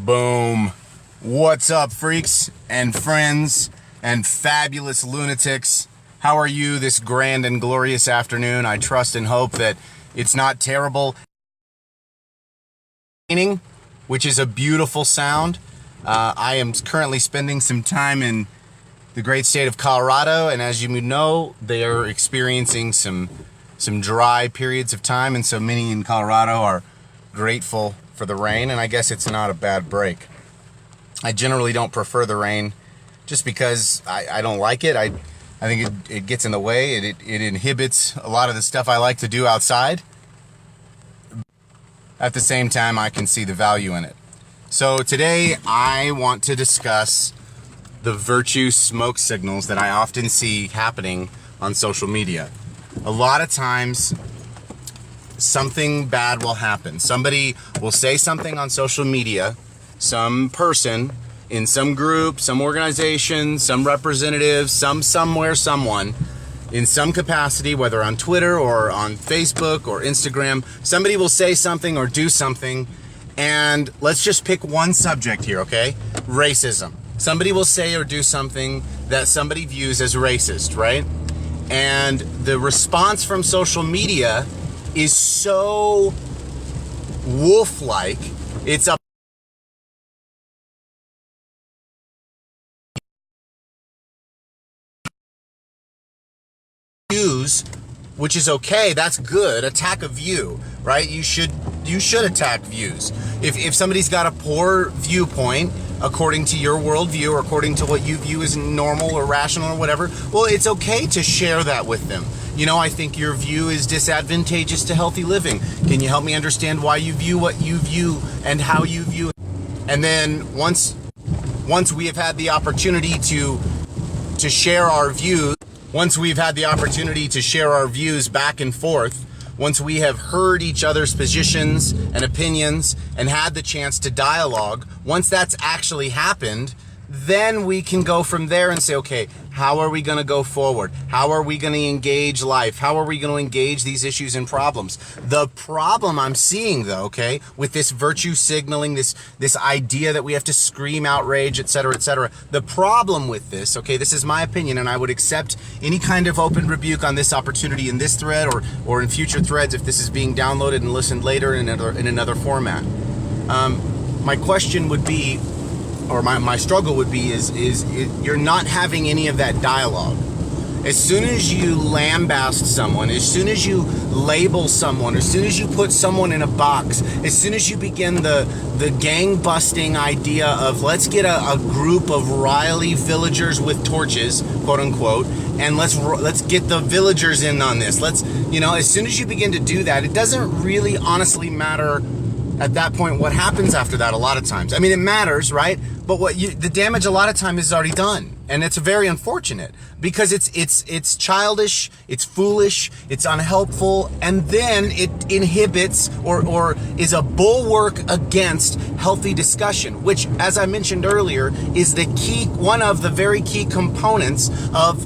Boom. What's up, freaks and friends and fabulous lunatics? How are you this grand and glorious afternoon? I trust and hope that it's not terrible, which is a beautiful sound. I am currently spending some time in the great state of Colorado, and as you know, they are experiencing some dry periods of time, and so many in Colorado are grateful for the rain, and I guess it's not a bad break. I generally don't prefer the rain just because I don't like it. I think it gets in the way. It inhibits a lot of the stuff I like to do outside. At the same time, I can see the value in it. So today I want to discuss the virtue smoke signals that I often see happening on social media. A lot of times something bad will happen. Somebody will say something on social media, some person in some group, some organization, some representative, somewhere, someone in some capacity, whether on Twitter or on Facebook or Instagram, somebody will say something or do something, and let's just pick one subject here, okay? Racism. Somebody will say or do something that somebody views as racist, right? And the response from social media is so wolf-like, it's a views, which is okay. That's good. Attack a view, right? You should attack views. If somebody's got a poor viewpoint according to your worldview or according to what you view as normal or rational or whatever, well, it's okay to share that with them. You know, I think your view is disadvantageous to healthy living. Can you help me understand why you view what you view and how you view it? And then once we have had the opportunity to share our views, once we've had the opportunity to share our views back and forth, once we have heard each other's positions and opinions and had the chance to dialogue, once that's actually happened, then we can go from there and say, okay, how are we going to go forward? How are we going to engage life? How are we going to engage these issues and problems? The problem I'm seeing, though, okay, with this virtue signaling, this idea that we have to scream outrage, et cetera, the problem with this, okay, this is my opinion, and I would accept any kind of open rebuke on this opportunity in this thread or in future threads if this is being downloaded and listened later in another format. My question would be, or my struggle would be, is you're not having any of that dialogue. As soon as you lambast someone, as soon as you label someone, as soon as you put someone in a box, as soon as you begin the gang-busting idea of let's get a group of Riley villagers with torches, quote unquote, and let's get the villagers in on this. As soon as you begin to do that, it doesn't really honestly matter at that point what happens after that a lot of times. I mean, it matters, right? But the damage a lot of time is already done. And it's very unfortunate because it's childish, it's foolish, it's unhelpful, and then it inhibits or is a bulwark against healthy discussion, which, as I mentioned earlier, is one of the very key components of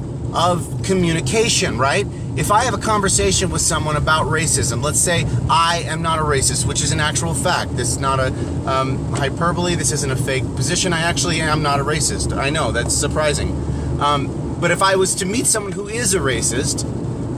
communication, right? If I have a conversation with someone about racism, let's say I am not a racist, which is an actual fact. This is not a hyperbole. This isn't a fake position. I actually am not a racist. I know, that's surprising. But if I was to meet someone who is a racist,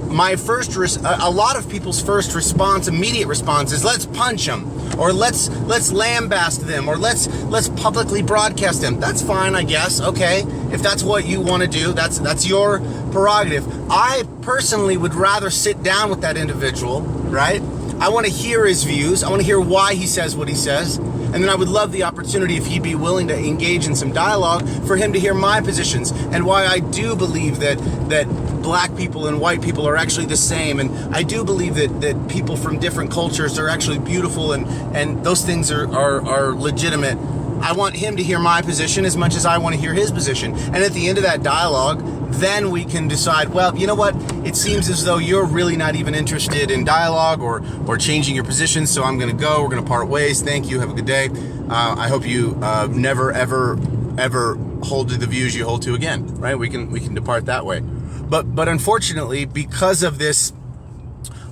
a lot of people's first response, immediate response, is let's punch them, or let's lambast them, or let's publicly broadcast them. That's fine, I guess. Okay, if that's what you want to do, that's your prerogative. I personally would rather sit down with that individual, right? I want to hear his views. I want to hear why he says what he says. And then I would love the opportunity, if he'd be willing to engage in some dialogue, for him to hear my positions and why I do believe that black people and white people are actually the same. And I do believe that people from different cultures are actually beautiful, and those things are legitimate. I want him to hear my position as much as I want to hear his position. And at the end of that dialogue, then we can decide, well, you know what? It seems as though you're really not even interested in dialogue or changing your position, so I'm going to go. We're going to part ways. Thank you. Have a good day. I hope you never, ever hold to the views you hold to again, right? We can depart that way. But unfortunately, because of this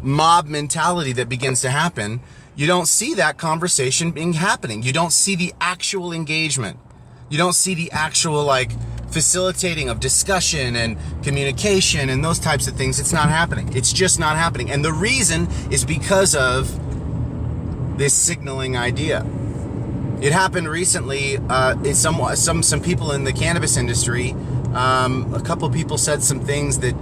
mob mentality that begins to happen, You don't see that conversation being happening. You don't see the actual engagement. You don't see the actual facilitating of discussion and communication and those types of things. It's not happening. It's just not happening. And the reason is because of this signaling idea. It happened recently. Some people in the cannabis industry, a couple of people said some things that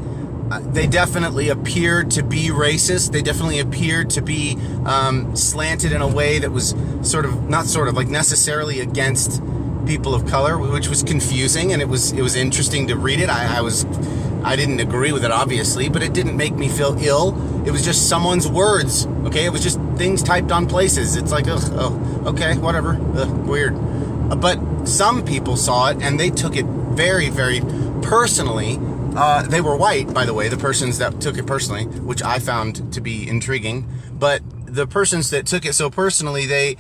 they definitely appeared to be racist. They definitely appeared to be slanted in a way that was not necessarily against people of color, which was confusing, and it was interesting to read it. I didn't agree with it, obviously, but it didn't make me feel ill. It was just someone's words, okay? It was just things typed on places. It's like, oh, okay, whatever, weird. But some people saw it, and they took it very, very personally. They were white, by the way, the persons that took it personally, which I found to be intriguing. But the persons that took it so personally, they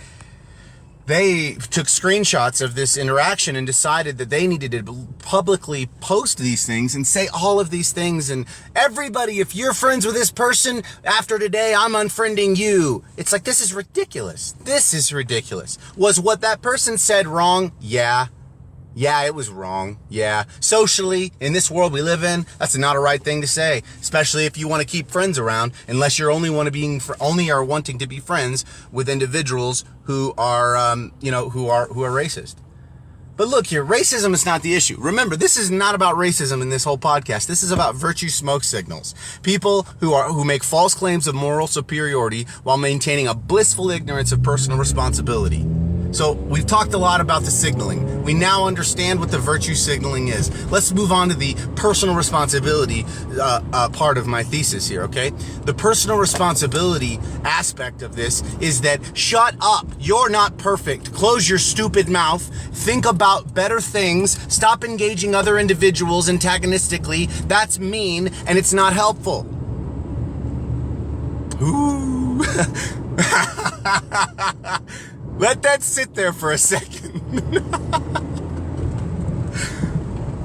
took screenshots of this interaction and decided that they needed to publicly post these things and say all of these things. And everybody, if you're friends with this person, after today, I'm unfriending you. It's like, this is ridiculous. This is ridiculous. Was what that person said wrong? Yeah. Yeah, it was wrong. Yeah. Socially, in this world we live in, that's not a right thing to say, especially if you want to keep friends around, unless you're only are wanting to be friends with individuals who are, who are racist. But look here, racism is not the issue. Remember, this is not about racism in this whole podcast. This is about virtue smoke signals. People who make false claims of moral superiority while maintaining a blissful ignorance of personal responsibility. So we've talked a lot about the signaling. We now understand what the virtue signaling is. Let's move on to the personal responsibility part of my thesis here, okay? The personal responsibility aspect of this is that shut up. You're not perfect. Close your stupid mouth. Think about better things. Stop engaging other individuals antagonistically. That's mean and it's not helpful. Ooh. Let that sit there for a second.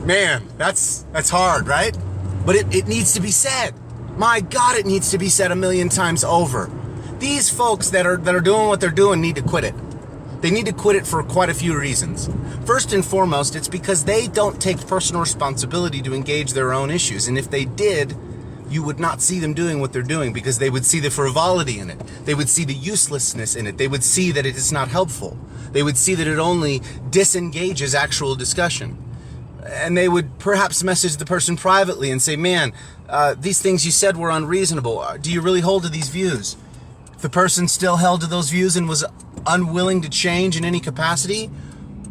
Man, that's hard, right? But it needs to be said. My God, it needs to be said 1,000,000 times over. These folks that are doing what they're doing need to quit it. They need to quit it for quite a few reasons. First and foremost, it's because they don't take personal responsibility to engage their own issues. And if they did, you would not see them doing what they're doing, because they would see the frivolity in it. They would see the uselessness in it. They would see that it is not helpful. They would see that it only disengages actual discussion. And they would perhaps message the person privately and say, man, these things you said were unreasonable. Do you really hold to these views? If the person still held to those views and was unwilling to change in any capacity,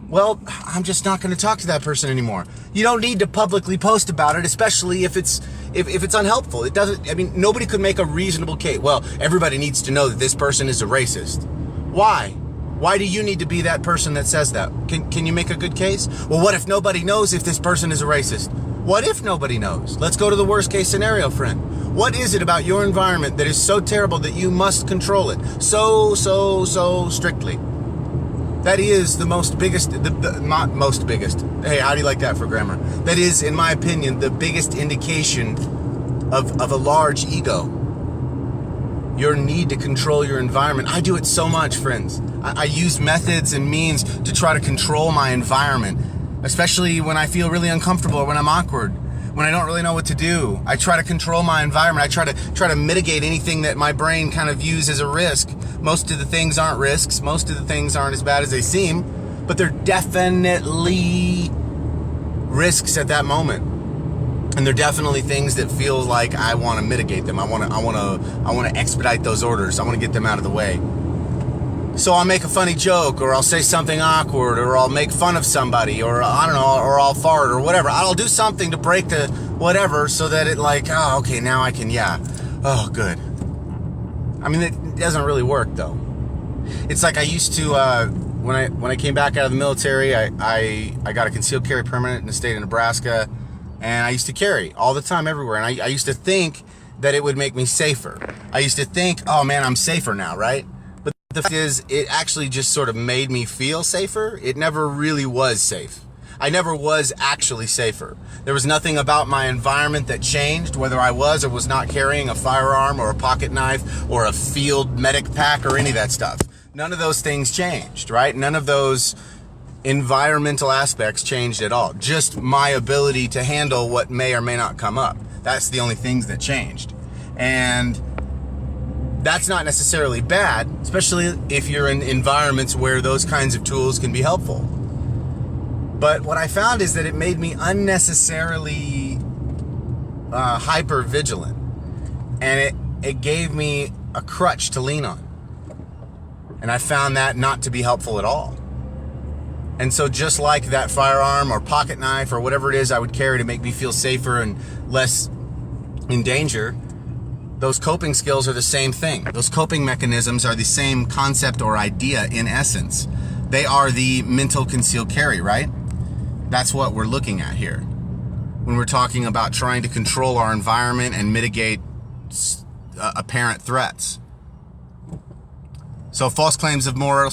well, I'm just not going to talk to that person anymore. You don't need to publicly post about it, especially if it's unhelpful. It doesn't, nobody could make a reasonable case. Well, everybody needs to know that this person is a racist. Why? Why do you need to be that person that says that? Can you make a good case? Well, what if nobody knows if this person is a racist? What if nobody knows? Let's go to the worst case scenario, friend. What is it about your environment that is so terrible that you must control it so strictly? That is the most biggest, not most biggest. Hey, how do you like that for grammar? That is, in my opinion, the biggest indication of a large ego. Your need to control your environment. I do it so much, friends. I use methods and means to try to control my environment, especially when I feel really uncomfortable or when I'm awkward, when I don't really know what to do. I try to control my environment. I try to mitigate anything that my brain kind of views as a risk. Most of the things aren't risks. Most of the things aren't as bad as they seem, but they're definitely risks at that moment. And they're definitely things that feel like I want to mitigate them. I want to expedite those orders. I want to get them out of the way. So I'll make a funny joke, or I'll say something awkward, or I'll make fun of somebody, or I don't know, or I'll fart, or whatever. I'll do something to break the whatever so that it oh, okay, now I can, yeah. Oh, good. It doesn't really work, though. It's like I used to, when I came back out of the military, I got a concealed carry permit in the state of Nebraska, and I used to carry all the time everywhere. And I used to think that it would make me safer. I used to think, oh man, I'm safer now, right? But the fact is, it actually just sort of made me feel safer. It never really was safe. I never was actually safer. There was nothing about my environment that changed, whether I was or was not carrying a firearm or a pocket knife or a field medic pack or any of that stuff. None of those things changed, right? None of those environmental aspects changed at all. Just my ability to handle what may or may not come up. That's the only things that changed. And that's not necessarily bad, especially if you're in environments where those kinds of tools can be helpful. But what I found is that it made me unnecessarily hyper vigilant, and it gave me a crutch to lean on. And I found that not to be helpful at all. And so just like that firearm or pocket knife or whatever it is I would carry to make me feel safer and less in danger, those coping skills are the same thing. Those coping mechanisms are the same concept or idea in essence. They are the mental concealed carry, right? That's what we're looking at here when we're talking about trying to control our environment and mitigate apparent threats. So false claims of moral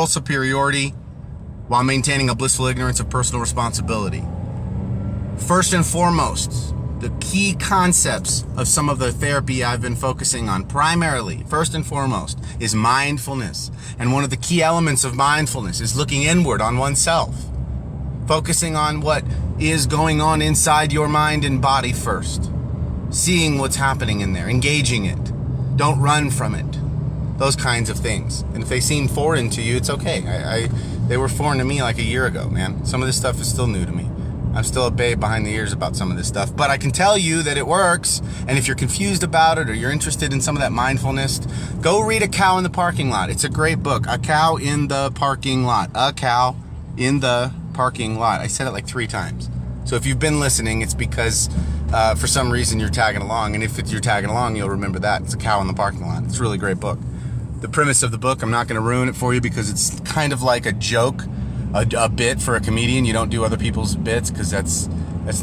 superiority while maintaining a blissful ignorance of personal responsibility. First and foremost, the key concepts of some of the therapy I've been focusing on primarily, first and foremost, is mindfulness. And one of the key elements of mindfulness is looking inward on oneself, focusing on what is going on inside your mind and body first, seeing what's happening in there, engaging it. Don't run from it. Those kinds of things. And if they seem foreign to you, it's okay. They were foreign to me like a year ago, man. Some of this stuff is still new to me. I'm still a babe behind the ears about some of this stuff, but I can tell you that it works. And if you're confused about it or you're interested in some of that mindfulness, go read A Cow in the Parking Lot. It's a great book. A Cow in the Parking Lot. A Cow in the Parking Lot. I said it like 3 times. So if you've been listening, it's because for some reason you're tagging along. And if you're tagging along, you'll remember that. It's A Cow in the Parking Lot. It's a really great book. The premise of the book, I'm not going to ruin it for you because it's kind of like a joke, a bit for a comedian. You don't do other people's bits because that's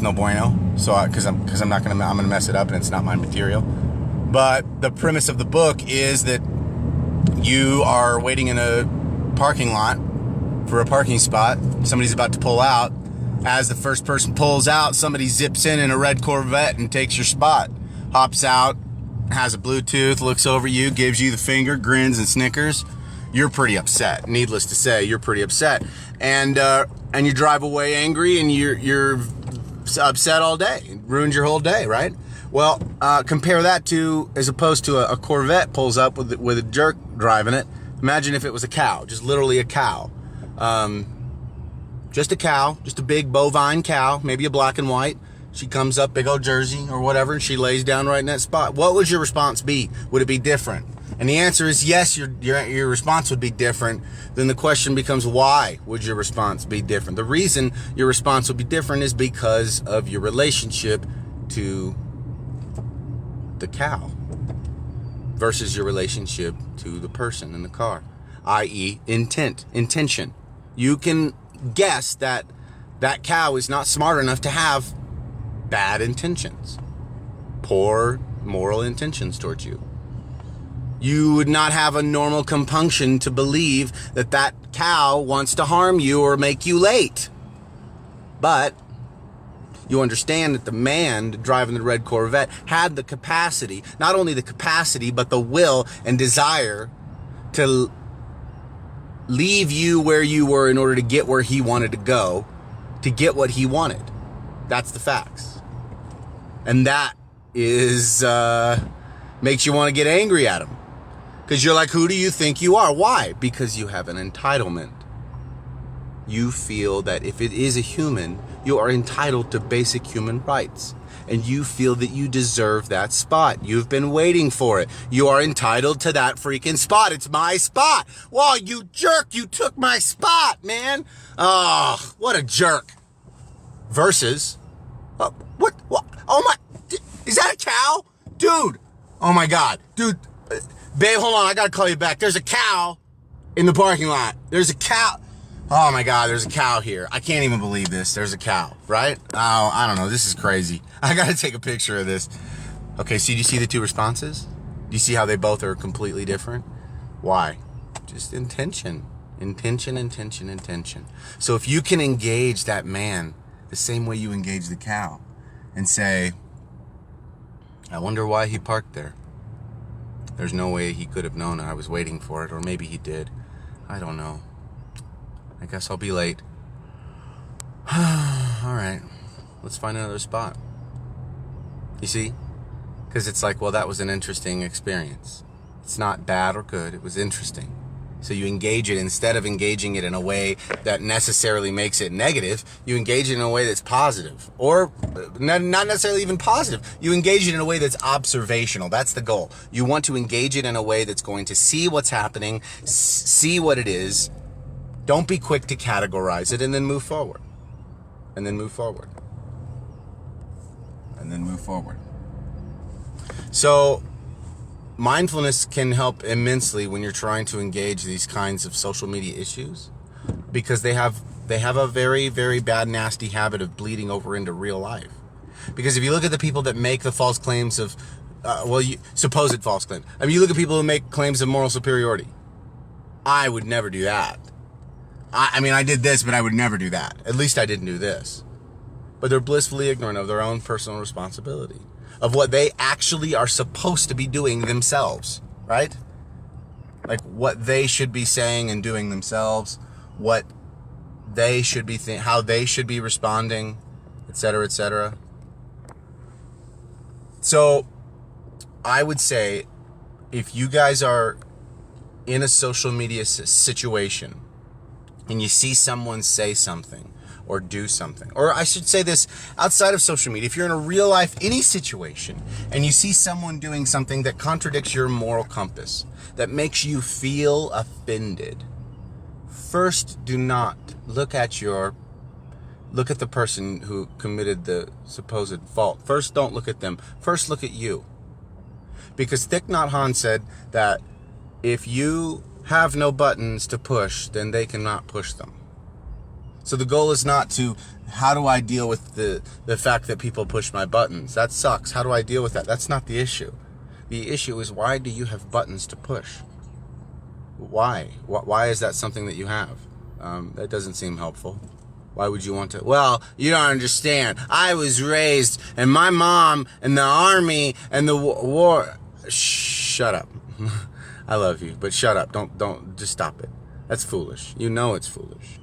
no bueno. So because I'm going to mess it up and it's not my material. But the premise of the book is that you are waiting in a parking lot for a parking spot. Somebody's about to pull out. As the first person pulls out, somebody zips in a red Corvette and takes your spot, hops out, has a Bluetooth, looks over you, gives you the finger, grins and snickers. You're pretty upset. Needless to say, you're pretty upset. And you drive away angry and you're upset all day. It ruins your whole day, right? Well, compare that to, as opposed to a Corvette pulls up with a jerk driving it. Imagine if it was a cow, just literally a cow. Just a cow, just a big bovine cow, maybe a black and white. She comes up, big old Jersey or whatever, and she lays down right in that spot. What would your response be? Would it be different? And the answer is yes, your response would be different. Then the question becomes, why would your response be different? The reason your response would be different is because of your relationship to the cow versus your relationship to the person in the car, i.e. intention. You can guess that that cow is not smart enough to have bad intentions, poor moral intentions towards you. You would not have a normal compunction to believe that that cow wants to harm you or make you late. But you understand that the man driving the red Corvette had the capacity, not only the capacity, but the will and desire to leave you where you were in order to get where he wanted to go, to get what he wanted. That's the facts. And that is, makes you want to get angry at him. Because you're like, who do you think you are? Why? Because you have an entitlement. You feel that if it is a human, you are entitled to basic human rights. And you feel that you deserve that spot. You've been waiting for it. You are entitled to that freaking spot. It's my spot. Whoa, you jerk. You took my spot, man. Oh, what a jerk. Versus, what? Oh my, is that a cow? Dude. Oh my God. Dude, babe, hold on. I gotta call you back. There's a cow in the parking lot. There's a cow. Oh my God, there's a cow here. I can't even believe this. There's a cow, right? Oh, I don't know. This is crazy. I gotta take a picture of this. Okay, so do you see the two responses? Do you see how they both are completely different? Why? Just intention. Intention, intention, intention. So if you can engage that man the same way you engage the cow and say, I wonder why he parked there. There's no way he could have known I was waiting for it, or maybe he did. I don't know. I guess I'll be late. All right, let's find another spot. You see? Because it's like, well, that was an interesting experience. It's not bad or good. It was interesting. So you engage it, instead of engaging it in a way that necessarily makes it negative, you engage it in a way that's positive. Or not necessarily even positive. You engage it in a way that's observational. That's the goal. You want to engage it in a way that's going to see what's happening, see what it is. Don't be quick to categorize it, and then move forward. And then move forward. And then move forward. So mindfulness can help immensely when you're trying to engage these kinds of social media issues, because they have a very, very bad, nasty habit of bleeding over into real life. Because if you look at the people that make the false claims of, supposed false claims. I mean, you look at people who make claims of moral superiority. I would never do that. I mean, I did this, but I would never do that. At least I didn't do this. But they're blissfully ignorant of their own personal responsibility, of what they actually are supposed to be doing themselves, right? Like what they should be saying and doing themselves, what they should be how they should be responding, etc., etc. So I would say, if you guys are in a social media situation and you see someone say something or do something, or I should say this outside of social media, if you're in a real life, any situation, and you see someone doing something that contradicts your moral compass, that makes you feel offended, first do not look at the person who committed the supposed fault. First, don't look at them. First, look at you. Because Thich Nhat Hanh said that if you have no buttons to push, then they cannot push them. So the goal is not to, how do I deal with the fact that people push my buttons? That sucks. How do I deal with that? That's not the issue. The issue is, why do you have buttons to push? Why? Why is that something that you have? That doesn't seem helpful. Why would you want to? Well, you don't understand. I was raised, and my mom, and the army, and the war. Shut up. I love you, but shut up. Don't, just stop it. That's foolish. You know it's foolish.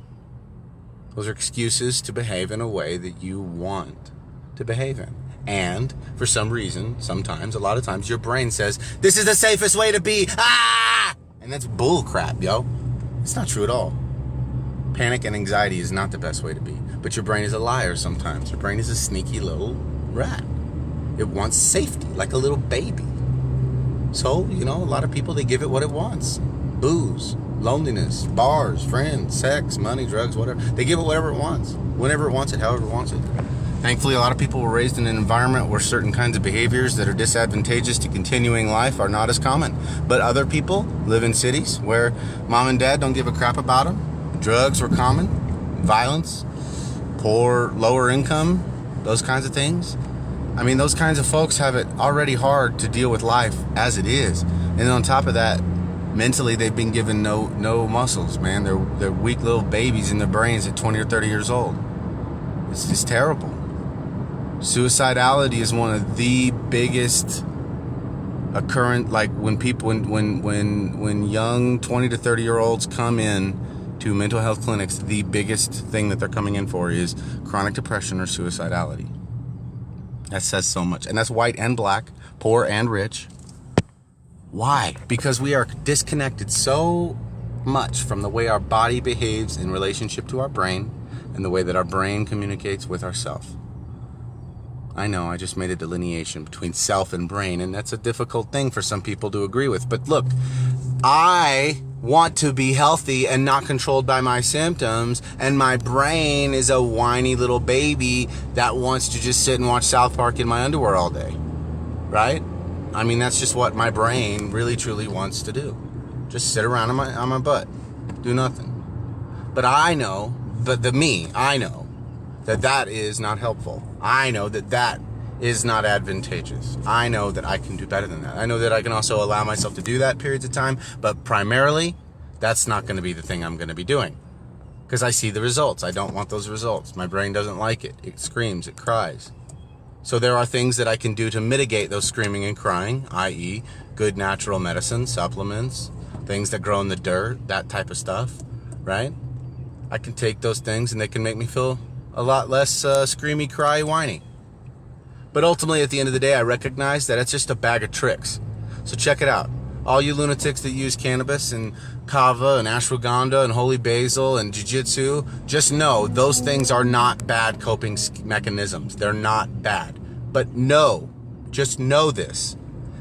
Those are excuses to behave in a way that you want to behave in. And for some reason, sometimes, a lot of times, your brain says, this is the safest way to be. Ah! And that's bull crap, yo. It's not true at all. Panic and anxiety is not the best way to be. But your brain is a liar sometimes. Your brain is a sneaky little rat. It wants safety, like a little baby. So, a lot of people, they give it what it wants. Booze, loneliness, bars, friends, sex, money, drugs, whatever. They give it whatever it wants, whenever it wants it, however it wants it. Thankfully, a lot of people were raised in an environment where certain kinds of behaviors that are disadvantageous to continuing life are not as common. But other people live in cities where mom and dad don't give a crap about them. Drugs were common, violence, poor, lower income, those kinds of things. I mean, those kinds of folks have it already hard to deal with life as it is. And on top of that, mentally, they've been given no muscles, man. They're weak little babies in their brains at 20 or 30 years old. It's just terrible. Suicidality is one of the biggest occurrent, like when young 20 to 30 year olds come in to mental health clinics, the biggest thing that they're coming in for is chronic depression or suicidality. That says so much. And that's white and black, poor and rich. Why? Because we are disconnected so much from the way our body behaves in relationship to our brain and the way that our brain communicates with ourself. I know, I just made a delineation between self and brain, and that's a difficult thing for some people to agree with. But look, I want to be healthy and not controlled by my symptoms, and my brain is a whiny little baby that wants to just sit and watch South Park in my underwear all day, right? I mean, that's just what my brain really truly wants to do. Just sit around on my butt, do nothing. But I know, I know that is not helpful. I know that is not advantageous. I know that I can do better than that. I know that I can also allow myself to do that periods of time, but primarily, That's not going to be the thing I'm going to be doing. Because I see the results. I don't want those results. My brain doesn't like it. It screams, it cries. So there are things that I can do to mitigate those screaming and crying, i.e. good natural medicine, supplements, things that grow in the dirt, that type of stuff, right? I can take those things and they can make me feel a lot less screamy, cry, whiny. But ultimately, at the end of the day, I recognize that it's just a bag of tricks. So check it out. All you lunatics that use cannabis and kava and ashwagandha and holy basil and jiu-jitsu, just know those things are not bad coping mechanisms. They're not bad. But just know this.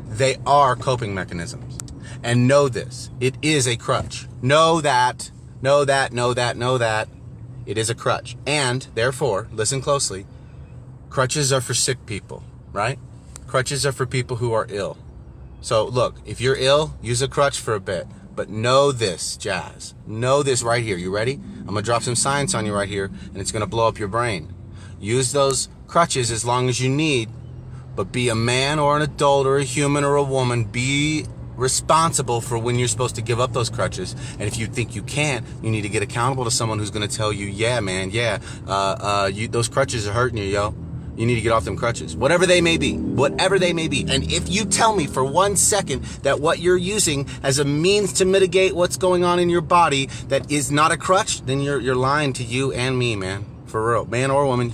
They are coping mechanisms. And know this. It is a crutch. Know that. It is a crutch. And, therefore, listen closely, crutches are for sick people, right? Crutches are for people who are ill. So look, if you're ill, use a crutch for a bit. But know this, Jazz. Know this right here. You ready? I'm going to drop some science on you right here, and it's going to blow up your brain. Use those crutches as long as you need, but be a man or an adult or a human or a woman. Be responsible for when you're supposed to give up those crutches. And if you think you can't, you need to get accountable to someone who's going to tell you, yeah, man, those crutches are hurting you, yo. You need to get off them crutches, whatever they may be. And if you tell me for 1 second that what you're using as a means to mitigate what's going on in your body that is not a crutch, then you're lying to you and me, man. For real. Man or woman,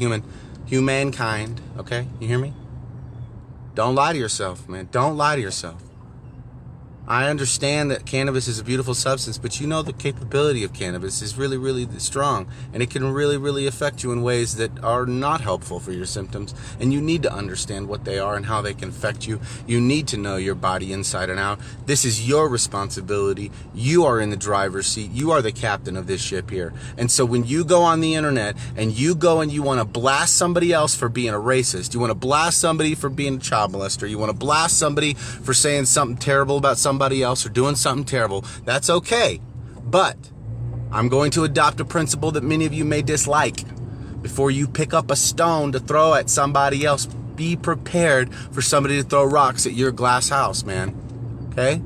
humankind. Okay? You hear me? Don't lie to yourself, man. Don't lie to yourself. I understand that cannabis is a beautiful substance, but you know the capability of cannabis is really, really strong, and it can really, really affect you in ways that are not helpful for your symptoms, and you need to understand what they are and how they can affect you. You need to know your body inside and out. This is your responsibility. You are in the driver's seat. You are the captain of this ship here. And so when you go on the internet and you want to blast somebody else for being a racist, you want to blast somebody for being a child molester, you want to blast somebody for saying something terrible about somebody else or doing something terrible, that's okay. But I'm going to adopt a principle that many of you may dislike. Before you pick up a stone to throw at somebody else, be prepared for somebody to throw rocks at your glass house, man. Okay?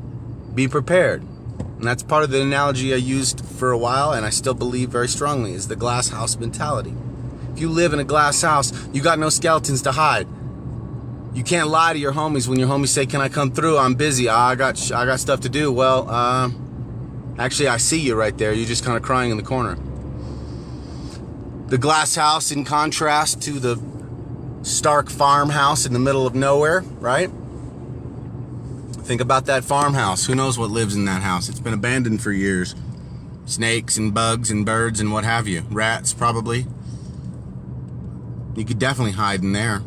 Be prepared. And that's part of the analogy I used for a while, and I still believe very strongly, is the glass house mentality. If you live in a glass house, you got no skeletons to hide. You can't lie to your homies when your homies say, can I come through? I'm busy. I got stuff to do. Well, actually, I see you right there. You're just kind of crying in the corner. The glass house, in contrast to the stark farmhouse in the middle of nowhere, right? Think about that farmhouse. Who knows what lives in that house? It's been abandoned for years. Snakes and bugs and birds and what have you. Rats, probably. You could definitely hide in there.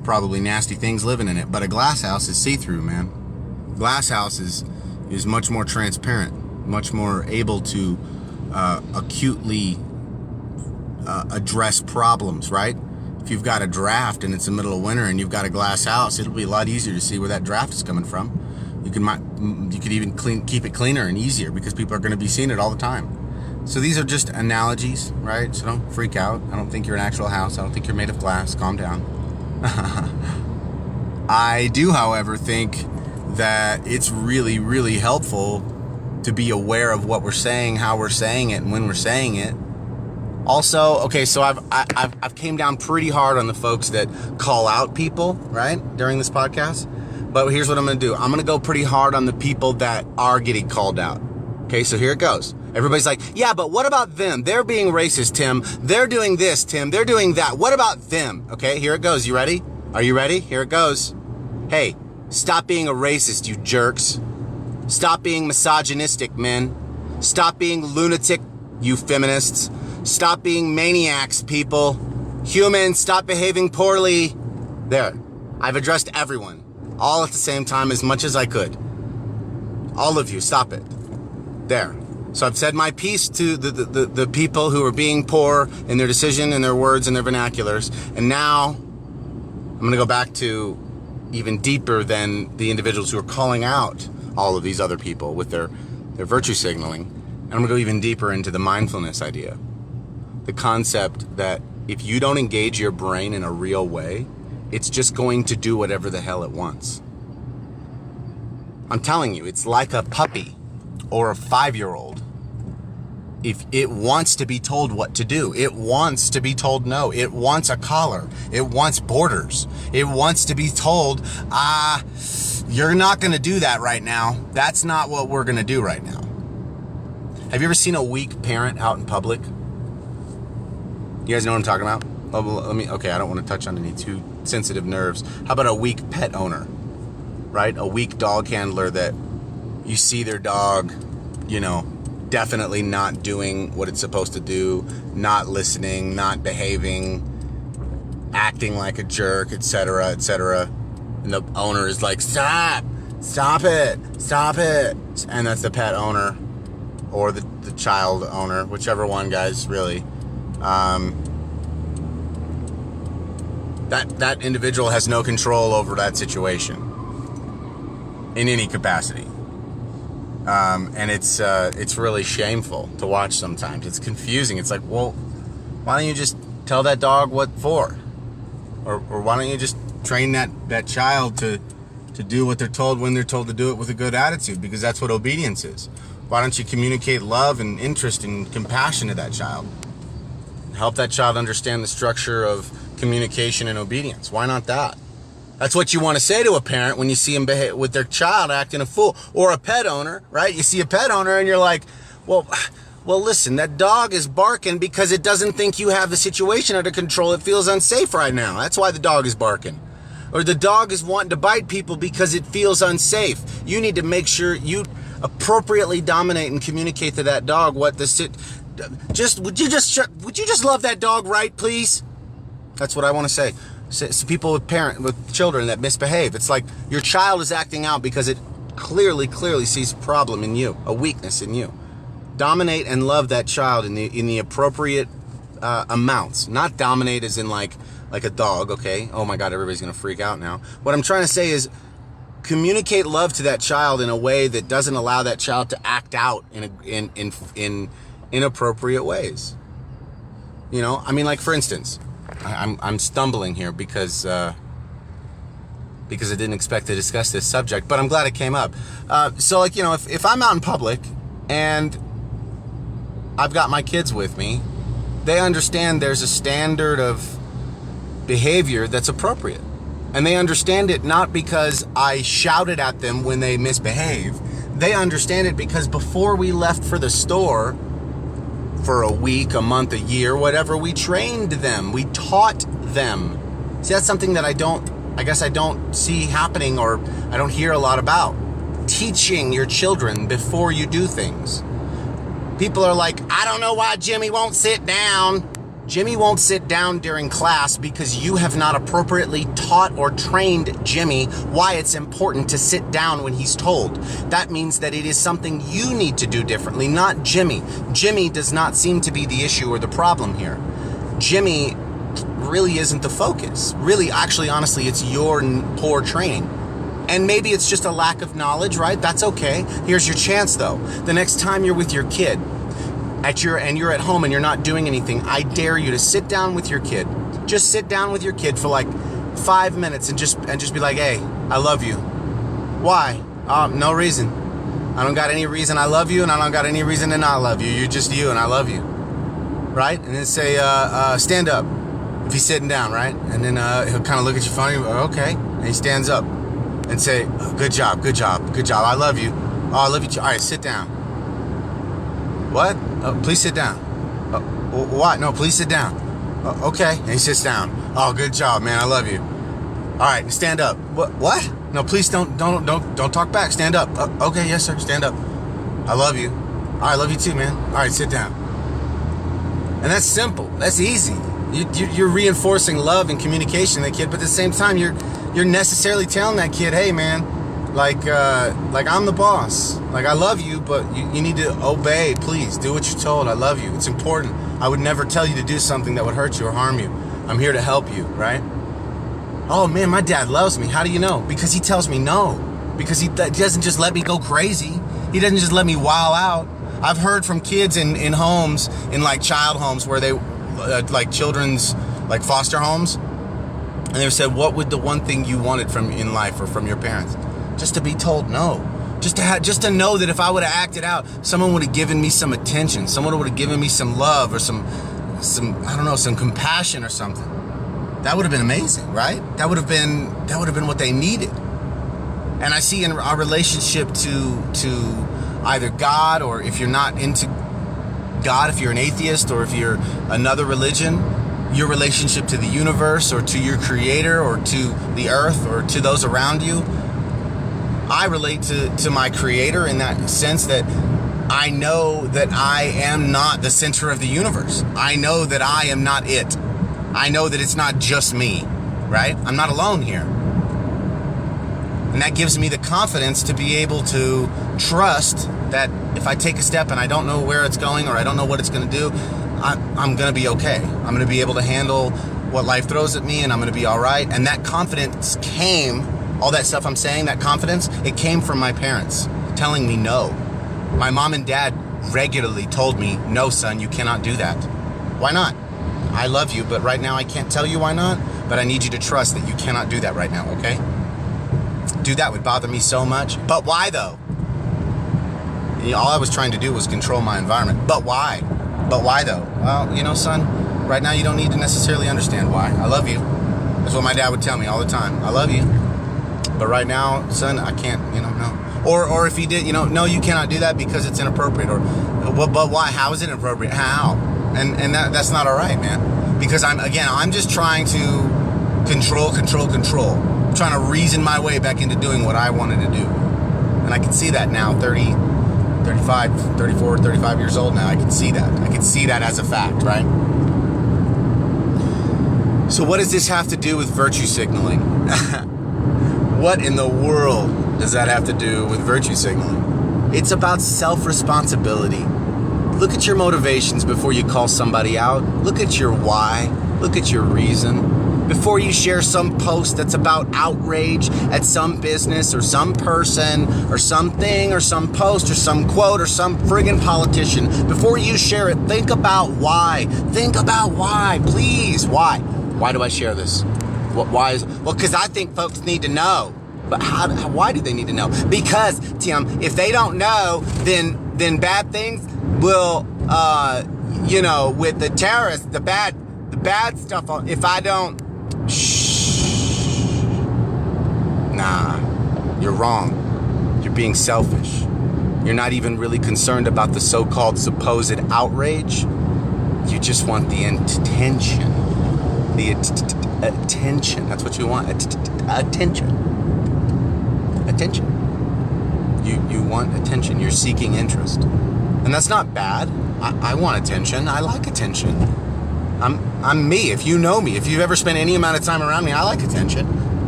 Probably nasty things living in it, but a glass house is see-through, man. Glass house is much more transparent, much more able to acutely address problems, right? If you've got a draft and it's the middle of winter and you've got a glass house, it'll be a lot easier to see where that draft is coming from. You could even keep it cleaner and easier because people are going to be seeing it all the time. So these are just analogies, right? So don't freak out. I don't think you're an actual house. I don't think you're made of glass. Calm down. I do, however, think that it's really, really helpful to be aware of what we're saying, how we're saying it, and when we're saying it. Also, okay, so I've came down pretty hard on the folks that call out people, right, during this podcast. But here's what I'm going to do. I'm going to go pretty hard on the people that are getting called out. Okay, so here it goes. Everybody's like, yeah, but what about them? They're being racist, Tim. They're doing this, Tim. They're doing that. What about them? Okay, here it goes. You ready? Are you ready? Here it goes. Hey, stop being a racist, you jerks. Stop being misogynistic, men. Stop being lunatic, you feminists. Stop being maniacs, people. Humans, stop behaving poorly. There. I've addressed everyone. All at the same time as much as I could. All of you, stop it. There. So I've said my piece to the people who are being poor in their decision and their words and their vernaculars. And now I'm going to go back to even deeper than the individuals who are calling out all of these other people with their virtue signaling. And I'm going to go even deeper into the mindfulness idea. The concept that if you don't engage your brain in a real way, it's just going to do whatever the hell it wants. I'm telling you, it's like a puppy or a 5-year-old, if it wants to be told what to do, it wants to be told no, it wants a collar, it wants borders, it wants to be told, you're not going to do that right now. That's not what we're going to do right now. Have you ever seen a weak parent out in public? You guys know what I'm talking about? Okay, I don't want to touch on any too sensitive nerves. How about a weak pet owner, right? A weak dog handler that you see their dog, definitely not doing what it's supposed to do, not listening, not behaving, acting like a jerk, etc., etc. And the owner is like, stop it. And that's the pet owner or the child owner, whichever one, guys, really. That individual has no control over that situation in any capacity. And it's really shameful to watch sometimes. It's confusing. It's like, well, why don't you just tell that dog what for? Or why don't you just train that child to do what they're told when they're told to do it with a good attitude? Because that's what obedience is. Why don't you communicate love and interest and compassion to that child? Help that child understand the structure of communication and obedience. Why not that? That's what you want to say to a parent when you see them behave with their child acting a fool. Or a pet owner, right? You see a pet owner and you're like, well, listen, that dog is barking because it doesn't think you have the situation under control. It feels unsafe right now. That's why the dog is barking. Or the dog is wanting to bite people because it feels unsafe. You need to make sure you appropriately dominate and communicate to that dog what the would you just love that dog, right, please? That's what I want to say. So people with children that misbehave. It's like your child is acting out because it clearly sees a problem in you, a weakness in you. Dominate and love that child in the appropriate amounts. Not dominate as in like a dog, okay? Oh my God, everybody's gonna freak out now. What I'm trying to say is communicate love to that child in a way that doesn't allow that child to act out in inappropriate ways. I mean, like, for instance, I'm stumbling here because I didn't expect to discuss this subject, but I'm glad it came up. So, like, if I'm out in public and I've got my kids with me, they understand there's a standard of behavior that's appropriate. And they understand it not because I shouted at them when they misbehave. They understand it because before we left for the store, for a week, a month, a year, whatever, we trained them. We taught them. See, that's something that I guess I don't see happening, or I don't hear a lot about. Teaching your children before you do things. People are like, I don't know why Jimmy won't sit down. Jimmy won't sit down during class because you have not appropriately taught or trained Jimmy why it's important to sit down when he's told. That means that it is something you need to do differently, not Jimmy. Jimmy does not seem to be the issue or the problem here. Jimmy really isn't the focus. Really, actually, honestly, it's your poor training. And maybe it's just a lack of knowledge, right? That's okay. Here's your chance, though. The next time you're with your kid, and you're at home and you're not doing anything, I dare you to sit down with your kid. Just sit down with your kid for like 5 minutes and just be like, hey, I love you. Why? No reason. I don't got any reason I love you, and I don't got any reason to not love you. You're just you, and I love you. Right? And then say, stand up. If he's sitting down, right? And then he'll kind of look at you funny. Okay. And he stands up and say, good job. I love you. Oh, I love you too. All right, sit down. What? Please sit down. What? No, please sit down. Okay. And he sits down. Oh, good job, man. I love you. All right, stand up. What? No, please don't talk back. Stand up. Okay, yes, sir. Stand up. I love you. All right, I love you too, man. All right, sit down. And that's simple. That's easy. You're reinforcing love and communication to that kid, but at the same time, you're necessarily telling that kid, hey, man, like I'm the boss. Like, I love you, but you need to obey. Please do what you're told. I love you. It's important. I would never tell you to do something that would hurt you or harm you. I'm here to help you, right? Oh man, my dad loves me. How do you know? Because he tells me no. Because he doesn't just let me go crazy. He doesn't just let me wow out. I've heard from kids in homes, in like child homes where they like children's like foster homes, and they said, what would the one thing you wanted from in life or from your parents? Just to be told no. Just to know that if I would have acted out, someone would have given me some attention. Someone would have given me some love or some I don't know, some compassion or something. That would have been amazing, right? That would have been what they needed. And I see in our relationship to either God, or if you're not into God, if you're an atheist, or if you're another religion, your relationship to the universe or to your creator or to the earth or to those around you. I relate to my creator in that sense that I know that I am not the center of the universe. I know that I am not it. I know that it's not just me, right? I'm not alone here. And that gives me the confidence to be able to trust that if I take a step and I don't know where it's going or I don't know what it's going to do, I'm going to be okay. I'm going to be able to handle what life throws at me, and I'm going to be all right. And that confidence came, all that stuff I'm saying, that confidence, it came from my parents telling me no. My mom and dad regularly told me, no, son, you cannot do that. Why not? I love you, but right now I can't tell you why not, but I need you to trust that you cannot do that right now, okay? Dude, that would bother me so much. But why though? All I was trying to do was control my environment. But why? But why though? Well, son, right now you don't need to necessarily understand why. I love you. That's what my dad would tell me all the time. I love you. But right now, son, I can't, no. Or if he did, no, you cannot do that because it's inappropriate. Or, but why? How is it inappropriate? How? And that's not all right, man. Because I'm just trying to control. I'm trying to reason my way back into doing what I wanted to do. And I can see that now, 30, 35, 34, 35 years old now. I can see that. I can see that as a fact, right? So what does this have to do with virtue signaling? What in the world does that have to do with virtue signaling? It's about self-responsibility. Look at your motivations before you call somebody out. Look at your why. Look at your reason. Before you share some post that's about outrage at some business or some person or something or some post or some quote or some friggin' politician, before you share it, think about why. Think about why, please. Why? Why do I share this? Why is? Well, because I think folks need to know. But why do they need to know? Because, Tim, if they don't know, then bad things will, with the terrorists, the bad stuff. If I don't, nah, you're wrong. You're being selfish. You're not even really concerned about the so-called supposed outrage. You just want the attention. Attention. That's what you want. Attention. You want attention. You're seeking interest. And that's not bad. I want attention. I like attention. I'm me. If you know me, if you've ever spent any amount of time around me, I like attention.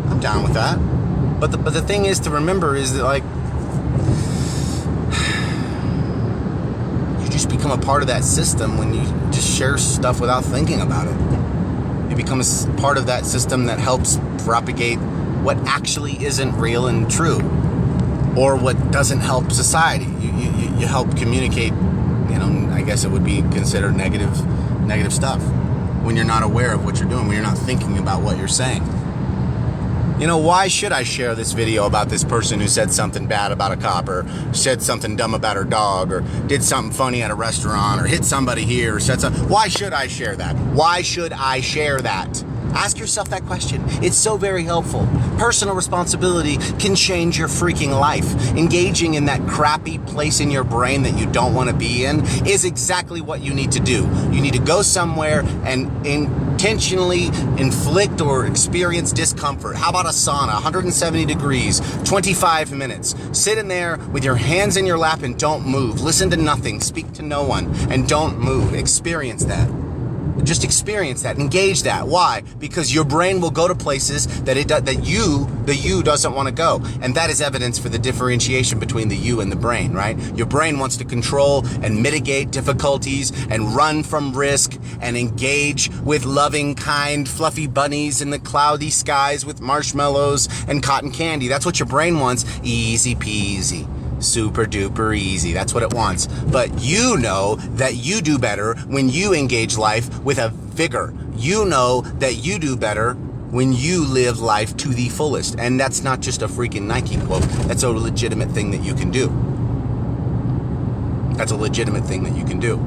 I'm down with that. But the thing is to remember is that, like, you just become a part of that system when you just share stuff without thinking about it. You become a part of that system that helps propagate what actually isn't real and true, or what doesn't help society. You help communicate, I guess it would be considered negative stuff when you're not aware of what you're doing, when you're not thinking about what you're saying. Why should I share this video about this person who said something bad about a cop, or said something dumb about her dog, or did something funny at a restaurant, or hit somebody here, or said something? Why should I share that? Why should I share that? Ask yourself that question. It's so very helpful. Personal responsibility can change your freaking life. Engaging in that crappy place in your brain that you don't want to be in is exactly what you need to do. You need to go somewhere and intentionally inflict or experience discomfort. How about a sauna, 170 degrees, 25 minutes. Sit in there with your hands in your lap and don't move. Listen to nothing, speak to no one, and don't move. Experience that. Just experience that, engage that. Why? Because your brain will go to places that the you doesn't want to go. And that is evidence for the differentiation between the you and the brain, right? Your brain wants to control and mitigate difficulties and run from risk and engage with loving, kind, fluffy bunnies in the cloudy skies with marshmallows and cotton candy. That's what your brain wants. Easy peasy. Super duper easy. That's what it wants. But you know that you do better when you engage life with a vigor. You know that you do better when you live life to the fullest. And that's not just a freaking Nike quote. That's a legitimate thing that you can do. That's a legitimate thing that you can do.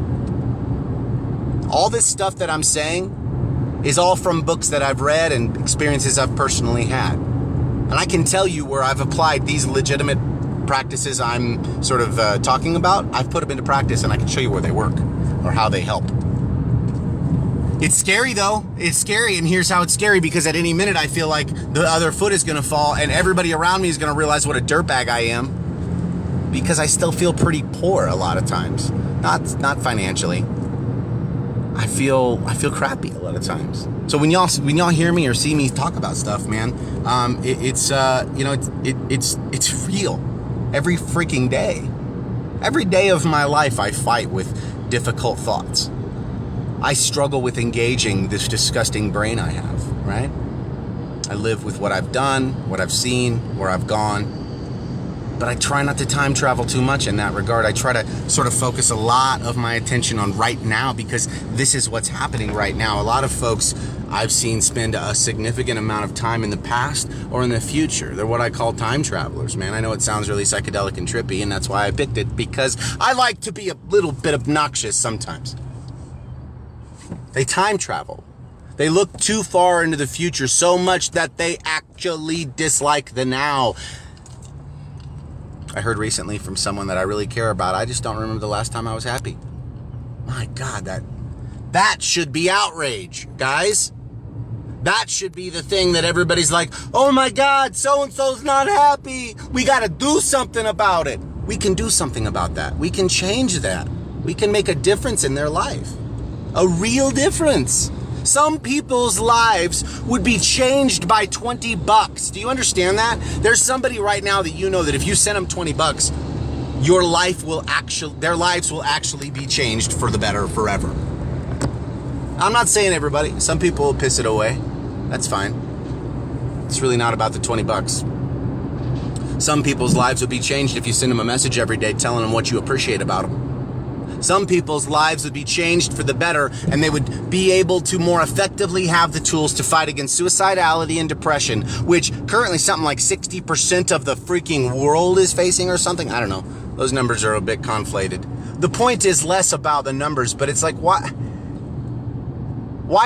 All this stuff that I'm saying is all from books that I've read and experiences I've personally had. And I can tell you where I've applied these legitimate practices I'm sort of talking about. I've put them into practice, and I can show you where they work or how they help. It's scary though. It's scary, and here's how it's scary, because at any minute I feel like the other foot is gonna fall and everybody around me is gonna realize what a dirtbag I am, because I still feel pretty poor a lot of times. Not financially. I feel crappy a lot of times. So when y'all hear me or see me talk about stuff, man, it's real. Every freaking day. Every day of my life I fight with difficult thoughts. I struggle with engaging this disgusting brain I have, right? I live with what I've done, what I've seen, where I've gone. But I try not to time travel too much in that regard. I try to sort of focus a lot of my attention on right now, because this is what's happening right now. A lot of folks I've seen spend a significant amount of time in the past or in the future. They're what I call time travelers, man. I know it sounds really psychedelic and trippy, and that's why I picked it, because I like to be a little bit obnoxious sometimes. They time travel. They look too far into the future, so much that they actually dislike the now. I heard recently from someone that I really care about, I just don't remember the last time I was happy. My God, that should be outrage, guys. That should be the thing that everybody's like, oh my God, so-and-so's not happy. We got to do something about it. We can do something about that. We can change that. We can make a difference in their life. A real difference. Some people's lives would be changed by $20. Do you understand that? There's somebody right now that you know that if you send them $20, their lives will actually be changed for the better forever. I'm not saying everybody. Some people will piss it away. That's fine. It's really not about the $20. Some people's lives would be changed if you send them a message every day telling them what you appreciate about them. Some people's lives would be changed for the better, and they would be able to more effectively have the tools to fight against suicidality and depression, which currently something like 60% of the freaking world is facing or something. I don't know. Those numbers are a bit conflated. The point is less about the numbers, but it's like, why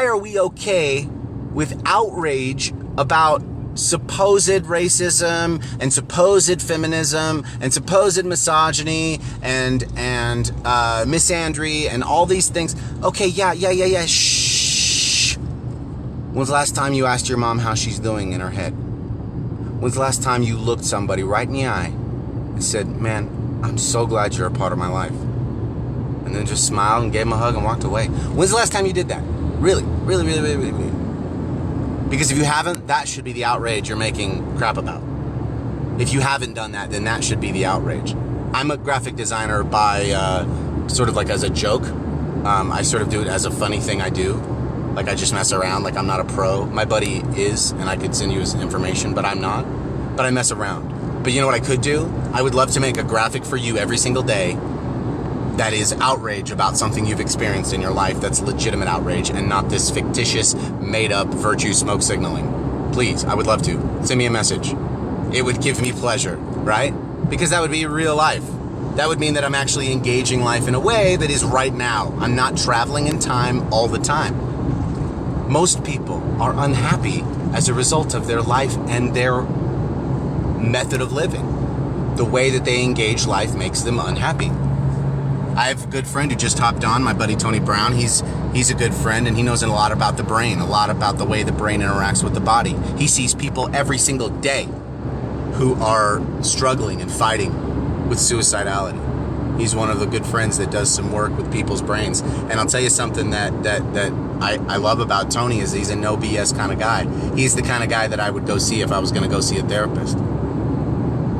are we okay with outrage about supposed racism and supposed feminism and supposed misogyny and misandry and all these things? Okay, yeah. Shh. When's the last time you asked your mom how she's doing in her head? When's the last time you looked somebody right in the eye and said, man, I'm so glad you're a part of my life? And then just smiled and gave him a hug and walked away. When's the last time you did that? Really? Because if you haven't, that should be the outrage you're making crap about. If you haven't done that, then that should be the outrage. I'm a graphic designer by sort of like as a joke. I sort of do it as a funny thing I do. Like I just mess around, like I'm not a pro. My buddy is, and I could send you his information, but I'm not. But I mess around. But you know what I could do? I would love to make a graphic for you every single day that is outrage about something you've experienced in your life that's legitimate outrage and not this fictitious, made-up virtue smoke signaling. Please, I would love to. Send me a message. It would give me pleasure, right? Because that would be real life. That would mean that I'm actually engaging life in a way that is right now. I'm not traveling in time all the time. Most people are unhappy as a result of their life and their method of living. The way that they engage life makes them unhappy. I have a good friend who just hopped on, my buddy Tony Brown. He's a good friend, and he knows a lot about the brain, a lot about the way the brain interacts with the body. He sees people every single day who are struggling and fighting with suicidality. He's one of the good friends that does some work with people's brains. And I'll tell you something that I love about Tony is he's a no BS kind of guy. He's the kind of guy that I would go see if I was going to go see a therapist.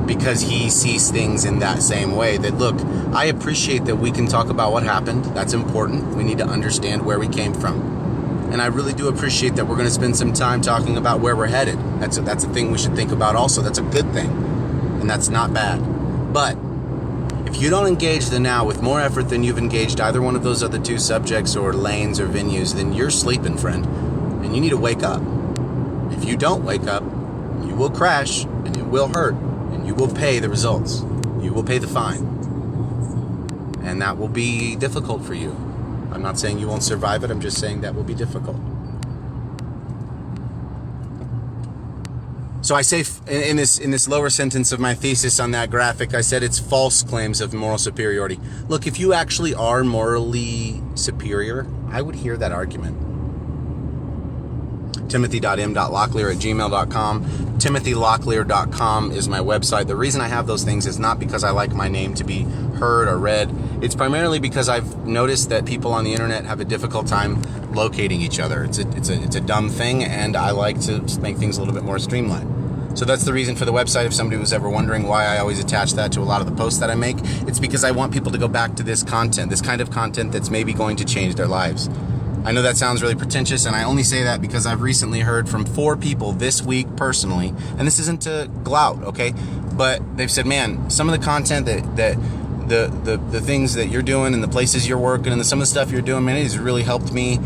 Because he sees things in that same way. That, look, I appreciate that we can talk about what happened. That's important. We need to understand where we came from. And I really do appreciate that we're going to spend some time talking about where we're headed. That's a thing we should think about also. That's a good thing. And that's not bad. But if you don't engage the now with more effort than you've engaged either one of those other two subjects or lanes or venues, then you're sleeping, friend. And you need to wake up. If you don't wake up, you will crash, and it will hurt, and you will pay the results. You will pay the fine. And that will be difficult for you. I'm not saying you won't survive it, I'm just saying that will be difficult. So I say in this lower sentence of my thesis on that graphic, I said it's false claims of moral superiority. Look, if you actually are morally superior, I would hear that argument. Timothy.m.locklear@gmail.com. TimothyLocklear.com is my website. The reason I have those things is not because I like my name to be heard or read. It's primarily because I've noticed that people on the internet have a difficult time locating each other. It's a dumb thing, and I like to make things a little bit more streamlined. So that's the reason for the website. If somebody was ever wondering why I always attach that to a lot of the posts that I make, it's because I want people to go back to this content, this kind of content that's maybe going to change their lives. I know that sounds really pretentious, and I only say that because I've recently heard from 4 people this week personally, and this isn't to gloat, okay? But they've said, man, some of the content that the things that you're doing and the places you're working and some of the stuff you're doing, man, it has really helped me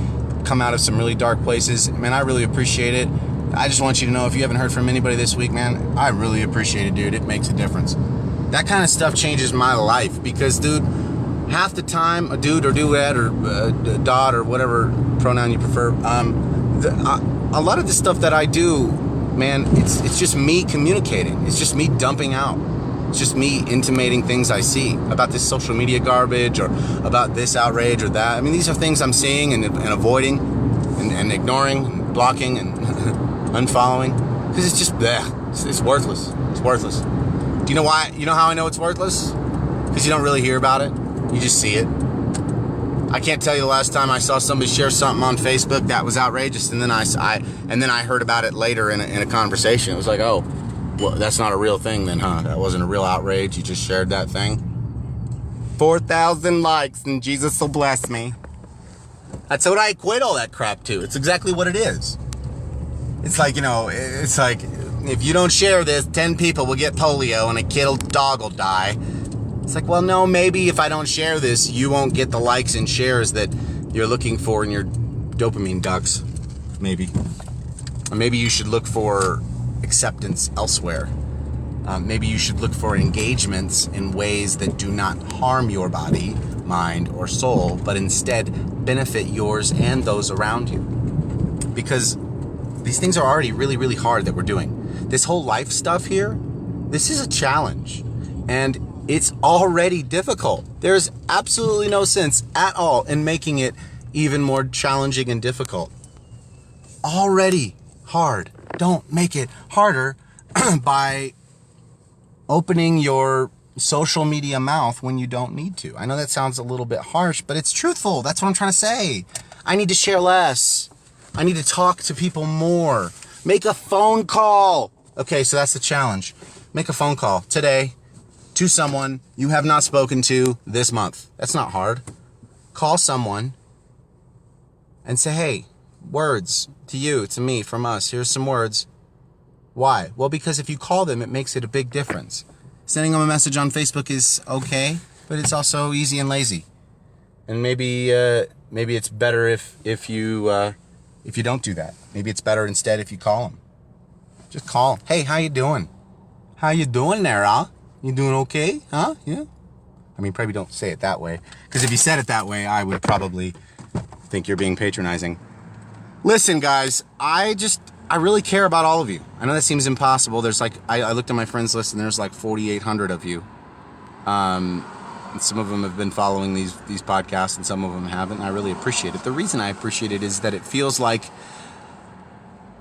come out of some really dark places. Man, I really appreciate it. I just want you to know, if you haven't heard from anybody this week, man, I really appreciate it, dude. It makes a difference. That kind of stuff changes my life because, dude, half the time, a dude or duet or a dot or whatever pronoun you prefer, a lot of the stuff that I do, man, it's just me communicating. It's just me dumping out. It's just me intimating things I see about this social media garbage or about this outrage or that. I mean, these are things I'm seeing and avoiding and ignoring and blocking and unfollowing because it's just, it's worthless. It's worthless. Do you know why? You know how I know it's worthless? Because you don't really hear about it. You just see it. I can't tell you the last time I saw somebody share something on Facebook that was outrageous, and then I heard about it later in a conversation. It was like, oh, well, that's not a real thing then, huh? That wasn't a real outrage. You just shared that thing. 4,000 likes, and Jesus will bless me. That's what I equate all that crap to. It's exactly what it is. It's like, it's like if you don't share this, 10 people will get polio and a dog will die. It's like, well, no, maybe if I don't share this, you won't get the likes and shares that you're looking for in your dopamine ducts. Maybe. Or maybe you should look for acceptance elsewhere. Maybe you should look for engagements in ways that do not harm your body, mind, or soul, but instead benefit yours and those around you. Because these things are already really, really hard that we're doing. This whole life stuff here, this is a challenge. And it's already difficult. There's absolutely no sense at all in making it even more challenging and difficult. Already hard. Don't make it harder by opening your social media mouth when you don't need to. I know that sounds a little bit harsh, but it's truthful. That's what I'm trying to say. I need to share less. I need to talk to people more. Make a phone call. Okay, so that's the challenge. Make a phone call today to someone you have not spoken to this month. That's not hard. Call someone and say, hey, words to you, to me, from us. Here's some words. Why? Well, because if you call them, it makes it a big difference. Sending them a message on Facebook is okay, but it's also easy and lazy. And maybe it's better if you don't do that. Maybe it's better instead if you call them. Just call. Hey, how you doing? How you doing there, huh? You doing okay? Huh? Yeah? I mean, probably don't say it that way. Because if you said it that way, I would probably think you're being patronizing. Listen, guys, I really care about all of you. I know that seems impossible. There's I looked at my friends list and there's 4,800 of you. And some of them have been following these podcasts and some of them haven't. And I really appreciate it. The reason I appreciate it is that it feels like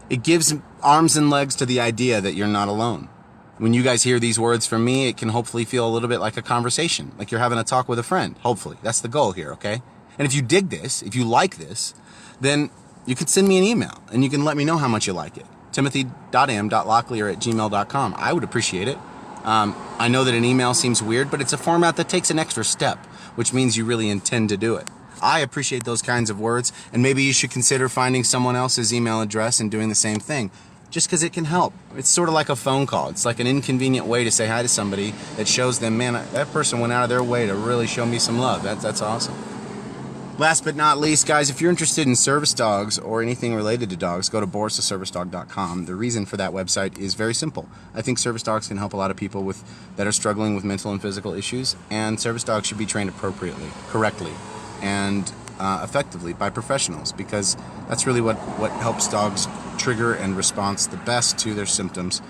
it gives arms and legs to the idea that you're not alone. When you guys hear these words from me, it can hopefully feel a little bit like a conversation, like you're having a talk with a friend. Hopefully. That's the goal here, okay? And if you dig this, if you like this, then you could send me an email and you can let me know how much you like it. Timothy.m.locklear@gmail.com. I would appreciate it. I know that an email seems weird, but it's a format that takes an extra step, which means you really intend to do it. I appreciate those kinds of words, and maybe you should consider finding someone else's email address and doing the same thing. Just because it can help. It's sort of like a phone call. It's like an inconvenient way to say hi to somebody that shows them, man, that person went out of their way to really show me some love. That's awesome. Last but not least, guys, if you're interested in service dogs or anything related to dogs, go to boristheservicedog.com. The reason for that website is very simple. I think service dogs can help a lot of people that are struggling with mental and physical issues, and service dogs should be trained appropriately, correctly, and effectively by professionals, because that's really what helps dogs trigger and respond the best to their symptoms.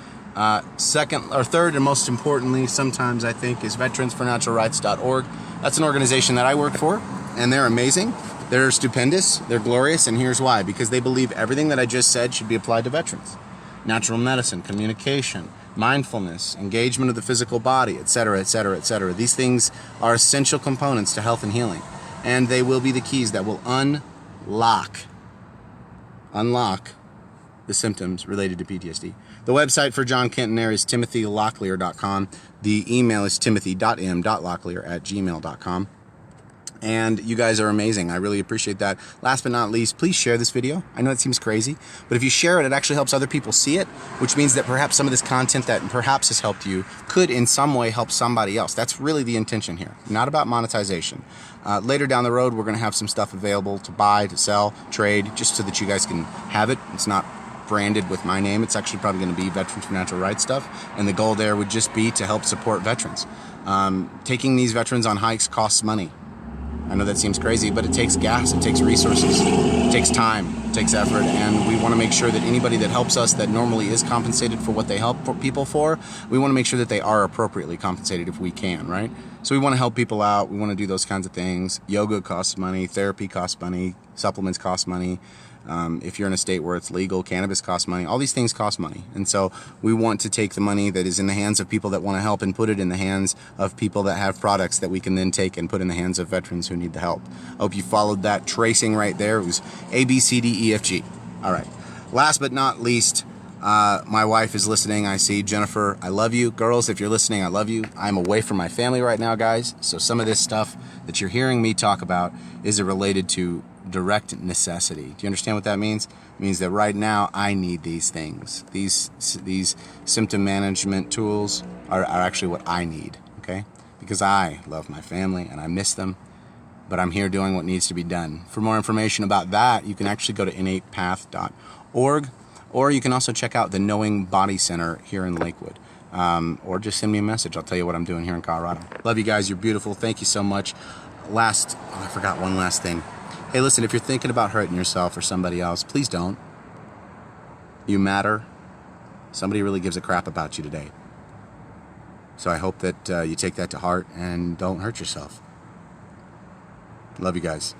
Second or third, and most importantly, sometimes I think, is veteransfornaturalrights.org. That's an organization that I work for, and they're amazing. They're stupendous. They're glorious, and here's why. Because they believe everything that I just said should be applied to veterans. Natural medicine, communication, mindfulness, engagement of the physical body, etc., etc., etc. These things are essential components to health and healing, and they will be the keys that will unlock the symptoms related to PTSD. The website for John Kentonaire is timothylocklear.com. The email is timothy.m.locklear@gmail.com. And you guys are amazing. I really appreciate that. Last but not least, please share this video. I know it seems crazy, but if you share it, it actually helps other people see it, which means that perhaps some of this content that perhaps has helped you could in some way help somebody else. That's really the intention here, not about monetization. Later down the road, we're going to have some stuff available to buy, to sell, trade, just so that you guys can have it. It's not branded with my name. It's actually probably going to be Veterans for Natural Rights stuff, and the goal there would just be to help support veterans. Taking these veterans on hikes costs money. I know that seems crazy, but it takes gas, it takes resources, it takes time, it takes effort, and we want to make sure that anybody that helps us that normally is compensated for what they help people for, we want to make sure that they are appropriately compensated if we can, right? So we want to help people out, we want to do those kinds of things. Yoga costs money, therapy costs money, supplements cost money. If you're in a state where it's legal, cannabis costs money. All these things cost money. And so we want to take the money that is in the hands of people that want to help and put it in the hands of people that have products that we can then take and put in the hands of veterans who need the help. I hope you followed that tracing right there. It was A, B, C, D, E, F, G. All right. Last but not least, my wife is listening. I see Jennifer. I love you. Girls, if you're listening, I love you. I'm away from my family right now, guys. So some of this stuff that you're hearing me talk about is related to direct necessity. Do you understand what that means? It means that right now I need these things. These symptom management tools are actually what I need, okay? Because I love my family and I miss them, but I'm here doing what needs to be done. For more information about that, you can actually go to innatepath.org, or you can also check out the Knowing Body Center here in Lakewood. Or just send me a message. I'll tell you what I'm doing here in Colorado. Love you guys. You're beautiful. Thank you so much. I forgot one last thing. Hey, listen, if you're thinking about hurting yourself or somebody else, please don't. You matter. Somebody really gives a crap about you today. So I hope that you take that to heart and don't hurt yourself. Love you guys.